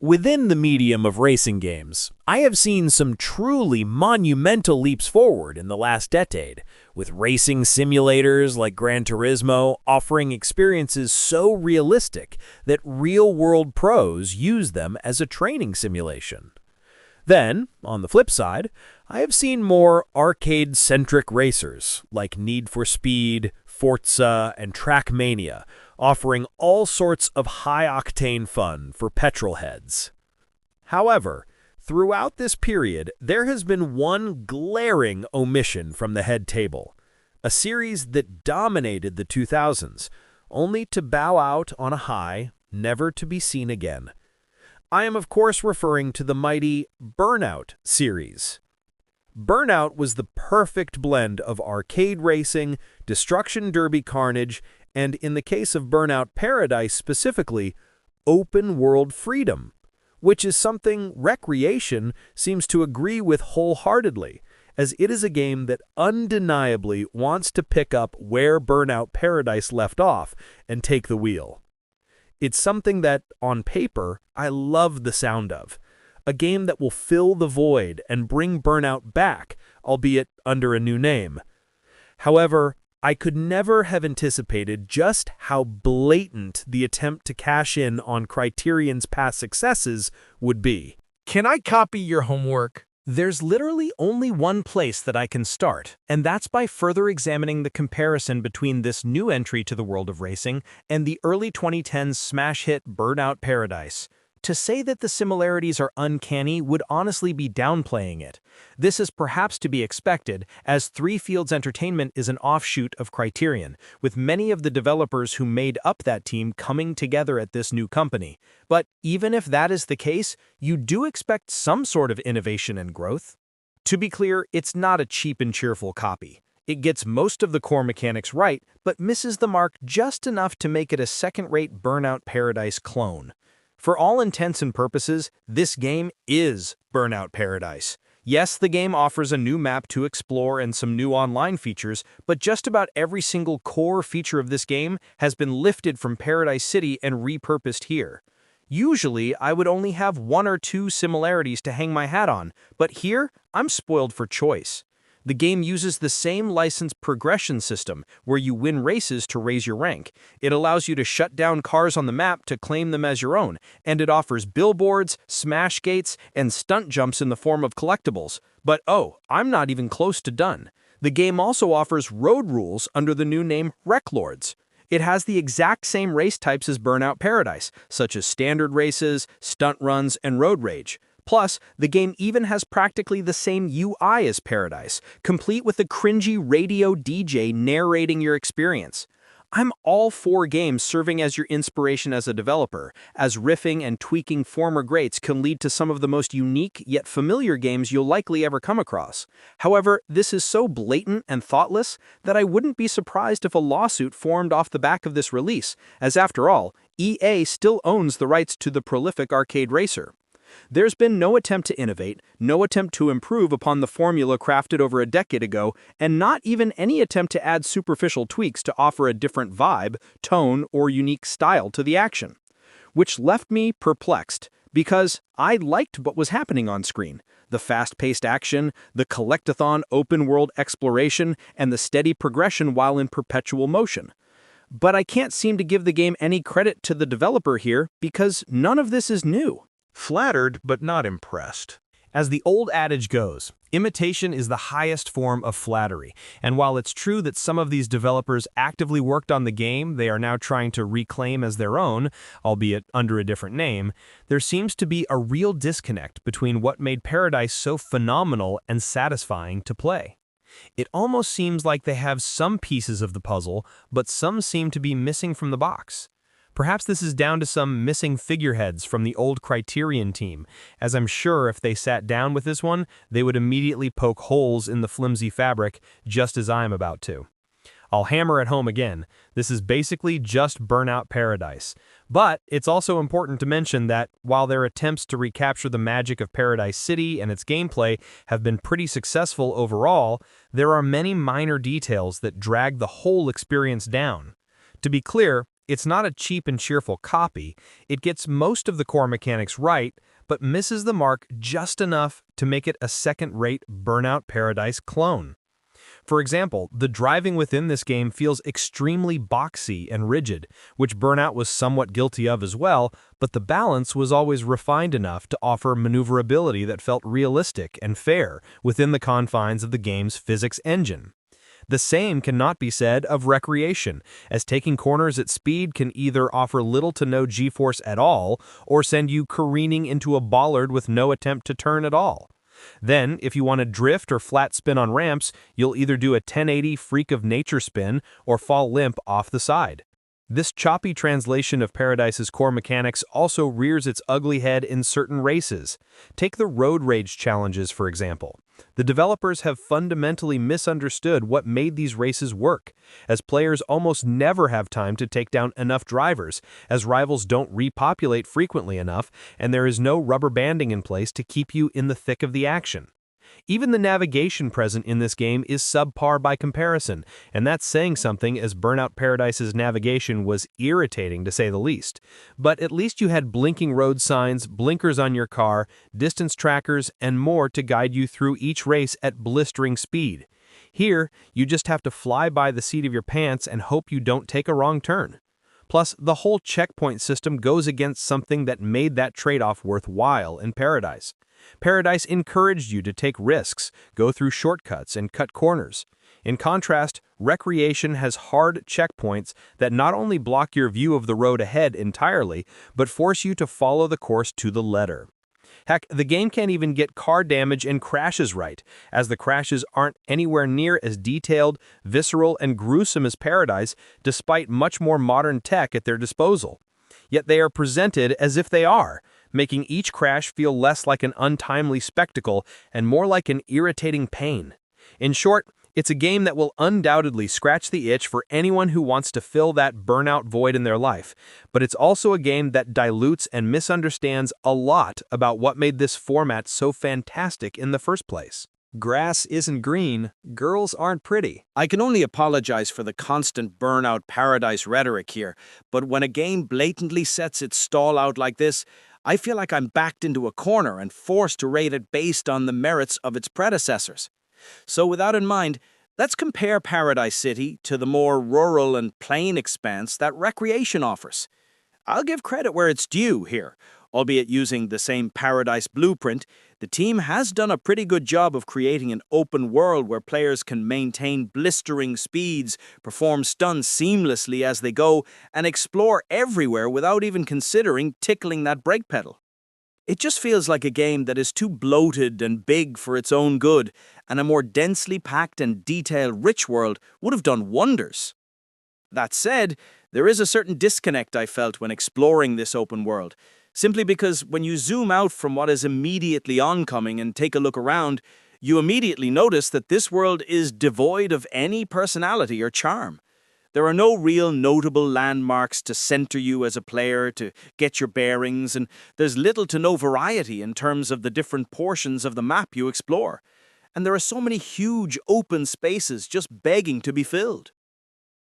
Within the medium of racing games, I have seen some truly monumental leaps forward in the last decade, with racing simulators like Gran Turismo offering experiences so realistic that real-world pros use them as a training simulation. Then, on the flip side, I have seen more arcade-centric racers like Need for Speed, Forza, and Trackmania, offering all sorts of high-octane fun for petrol heads. However, throughout this period, there has been one glaring omission from the head table, a series that dominated the 2000s, only to bow out on a high, never to be seen again. I am of course referring to the mighty Burnout series. Burnout was the perfect blend of arcade racing, destruction derby carnage, and in the case of Burnout Paradise specifically, open-world freedom, which is something Wreckreation seems to agree with wholeheartedly, as it is a game that undeniably wants to pick up where Burnout Paradise left off and take the wheel. It's something that, on paper, I love the sound of. A game that will fill the void and bring Burnout back, albeit under a new name. However, I could never have anticipated just how blatant the attempt to cash in on Criterion's past successes would be. Can I copy your homework? There's literally only one place that I can start, and that's by further examining the comparison between this new entry to the world of racing and the early 2010s smash hit Burnout Paradise. To say that the similarities are uncanny would honestly be downplaying it. This is perhaps to be expected, as Three Fields Entertainment is an offshoot of Criterion, with many of the developers who made up that team coming together at this new company. But even if that is the case, you do expect some sort of innovation and growth. To be clear, it's not a cheap and cheerful copy. It gets most of the core mechanics right, but misses the mark just enough to make it a second-rate Burnout Paradise clone. For all intents and purposes, this game is Burnout Paradise. Yes, the game offers a new map to explore and some new online features, but just about every single core feature of this game has been lifted from Paradise City and repurposed here. Usually, I would only have one or two similarities to hang my hat on, but here, I'm spoiled for choice. The game uses the same license progression system, where you win races to raise your rank. It allows you to shut down cars on the map to claim them as your own, and it offers billboards, smash gates, and stunt jumps in the form of collectibles. But oh, I'm not even close to done. The game also offers road rules under the new name Wrecklords. It has the exact same race types as Burnout Paradise, such as standard races, stunt runs, and road rage. Plus, the game even has practically the same UI as Paradise, complete with a cringy radio DJ narrating your experience. I'm all for games serving as your inspiration as a developer, as riffing and tweaking former greats can lead to some of the most unique yet familiar games you'll likely ever come across. However, this is so blatant and thoughtless that I wouldn't be surprised if a lawsuit formed off the back of this release, as after all, EA still owns the rights to the prolific arcade racer. There's been no attempt to innovate, no attempt to improve upon the formula crafted over a decade ago, and not even any attempt to add superficial tweaks to offer a different vibe, tone, or unique style to the action. Which left me perplexed, because I liked what was happening on screen. The fast-paced action, the collectathon open-world exploration, and the steady progression while in perpetual motion. But I can't seem to give the game any credit to the developer here, because none of this is new. Flattered, but not impressed. As the old adage goes, imitation is the highest form of flattery, and while it's true that some of these developers actively worked on the game they are now trying to reclaim as their own, albeit under a different name, there seems to be a real disconnect between what made Paradise so phenomenal and satisfying to play. It almost seems like they have some pieces of the puzzle, but some seem to be missing from the box. Perhaps this is down to some missing figureheads from the old Criterion team, as I'm sure if they sat down with this one, they would immediately poke holes in the flimsy fabric, just as I'm about to. I'll hammer it home again. This is basically just Burnout Paradise. But it's also important to mention that while their attempts to recapture the magic of Paradise City and its gameplay have been pretty successful overall, there are many minor details that drag the whole experience down. To be clear, It's not a cheap and cheerful copy. It gets most of the core mechanics right, but misses the mark just enough to make it a second-rate Burnout Paradise clone. For example, the driving within this game feels extremely boxy and rigid, which Burnout was somewhat guilty of as well, but the balance was always refined enough to offer maneuverability that felt realistic and fair within the confines of the game's physics engine. The same cannot be said of Wreckreation, as taking corners at speed can either offer little to no G-force at all or send you careening into a bollard with no attempt to turn at all. Then, if you want to drift or flat spin on ramps, you'll either do a 1080 freak of nature spin or fall limp off the side. This choppy translation of Paradise's core mechanics also rears its ugly head in certain races. Take the road rage challenges, for example. The developers have fundamentally misunderstood what made these races work, as players almost never have time to take down enough drivers, as rivals don't repopulate frequently enough, and there is no rubber banding in place to keep you in the thick of the action. Even the navigation present in this game is subpar by comparison, and that's saying something, as Burnout Paradise's navigation was irritating to say the least. But at least you had blinking road signs, blinkers on your car, distance trackers, and more to guide you through each race at blistering speed. Here, you just have to fly by the seat of your pants and hope you don't take a wrong turn. Plus, the whole checkpoint system goes against something that made that trade-off worthwhile in Paradise. Paradise encouraged you to take risks, go through shortcuts, and cut corners. In contrast, Wreckreation has hard checkpoints that not only block your view of the road ahead entirely, but force you to follow the course to the letter. Heck, the game can't even get car damage and crashes right, as the crashes aren't anywhere near as detailed, visceral, and gruesome as Paradise, despite much more modern tech at their disposal. Yet they are presented as if they are, making each crash feel less like an untimely spectacle and more like an irritating pain. In short, it's a game that will undoubtedly scratch the itch for anyone who wants to fill that burnout void in their life, but it's also a game that dilutes and misunderstands a lot about what made this format so fantastic in the first place. Grass isn't green, girls aren't pretty. I can only apologize for the constant Burnout Paradise rhetoric here, but when a game blatantly sets its stall out like this, I feel like I'm backed into a corner and forced to rate it based on the merits of its predecessors. So with that in mind, let's compare Paradise City to the more rural and plain expanse that Wreckreation offers. I'll give credit where it's due here. Albeit using the same Paradise blueprint, the team has done a pretty good job of creating an open world where players can maintain blistering speeds, perform stunts seamlessly as they go, and explore everywhere without even considering tickling that brake pedal. It just feels like a game that is too bloated and big for its own good, and a more densely packed and detail-rich world would have done wonders. That said, there is a certain disconnect I felt when exploring this open world, simply because when you zoom out from what is immediately oncoming and take a look around, you immediately notice that this world is devoid of any personality or charm. There are no real notable landmarks to center you as a player, to get your bearings, and there's little to no variety in terms of the different portions of the map you explore. And there are so many huge open spaces just begging to be filled.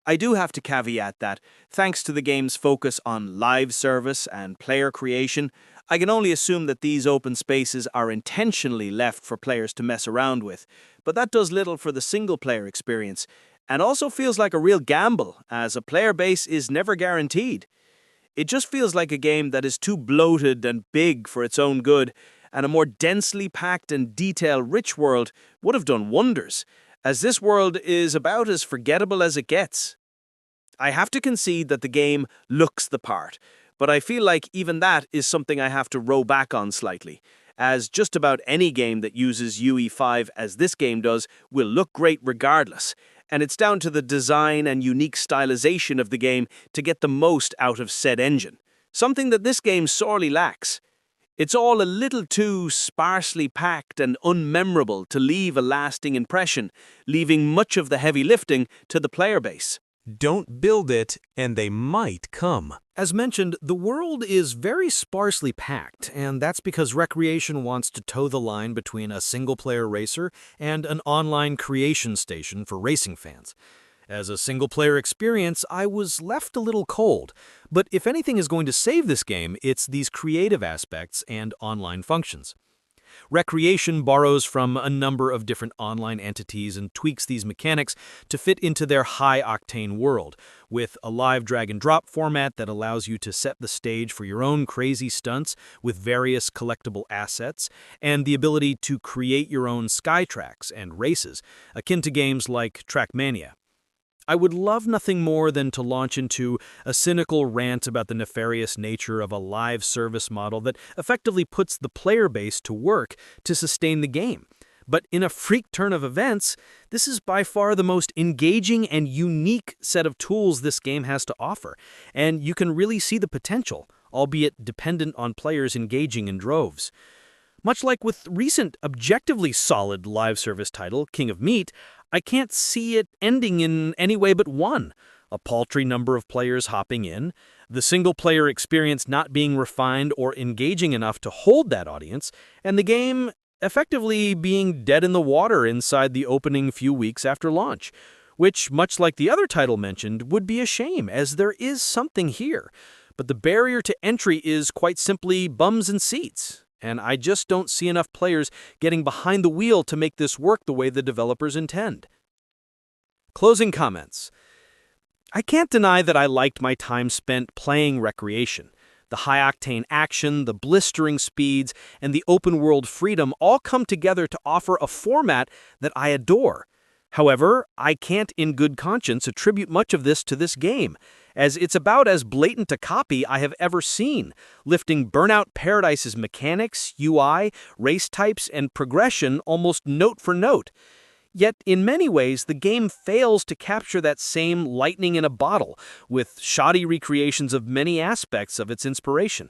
I do have to caveat that, thanks to the game's focus on live service and player creation, I can only assume that these open spaces are intentionally left for players to mess around with, but that does little for the single-player experience, and also feels like a real gamble, as a player base is never guaranteed. It just feels like a game that is too bloated and big for its own good, and a more densely packed and detail-rich world would have done wonders, as this world is about as forgettable as it gets. I have to concede that the game looks the part, but I feel like even that is something I have to row back on slightly, as just about any game that uses UE5 as this game does will look great regardless, and it's down to the design and unique stylization of the game to get the most out of said engine, something that this game sorely lacks. It's all a little too sparsely packed and unmemorable to leave a lasting impression, leaving much of the heavy lifting to the player base. Don't build it, and they might come. As mentioned, the world is very sparsely packed, and that's because Wreckreation wants to toe the line between a single-player racer and an online creation station for racing fans. As a single-player experience, I was left a little cold. But if anything is going to save this game, it's these creative aspects and online functions. Wreckreation borrows from a number of different online entities and tweaks these mechanics to fit into their high-octane world, with a live drag-and-drop format that allows you to set the stage for your own crazy stunts with various collectible assets, and the ability to create your own skytracks and races, akin to games like Trackmania. I would love nothing more than to launch into a cynical rant about the nefarious nature of a live service model that effectively puts the player base to work to sustain the game. But in a freak turn of events, this is by far the most engaging and unique set of tools this game has to offer, and you can really see the potential, albeit dependent on players engaging in droves. Much like with recent objectively solid live service title, King of Meat, I can't see it ending in any way but one: a paltry number of players hopping in, the single-player experience not being refined or engaging enough to hold that audience, and the game effectively being dead in the water inside the opening few weeks after launch, which, much like the other title mentioned, would be a shame, as there is something here. But the barrier to entry is quite simply bums and seats. And I just don't see enough players getting behind the wheel to make this work the way the developers intend. Closing comments. I can't deny that I liked my time spent playing Wreckreation. The high-octane action, the blistering speeds, and the open-world freedom all come together to offer a format that I adore. However, I can't in good conscience attribute much of this to this game, as it's about as blatant a copy I have ever seen, lifting Burnout Paradise's mechanics, UI, race types, and progression almost note for note. Yet, in many ways, the game fails to capture that same lightning in a bottle, with shoddy recreations of many aspects of its inspiration.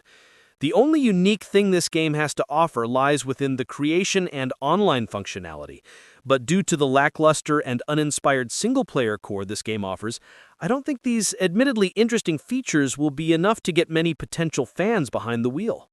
The only unique thing this game has to offer lies within the creation and online functionality, but due to the lackluster and uninspired single-player core this game offers, I don't think these admittedly interesting features will be enough to get many potential fans behind the wheel.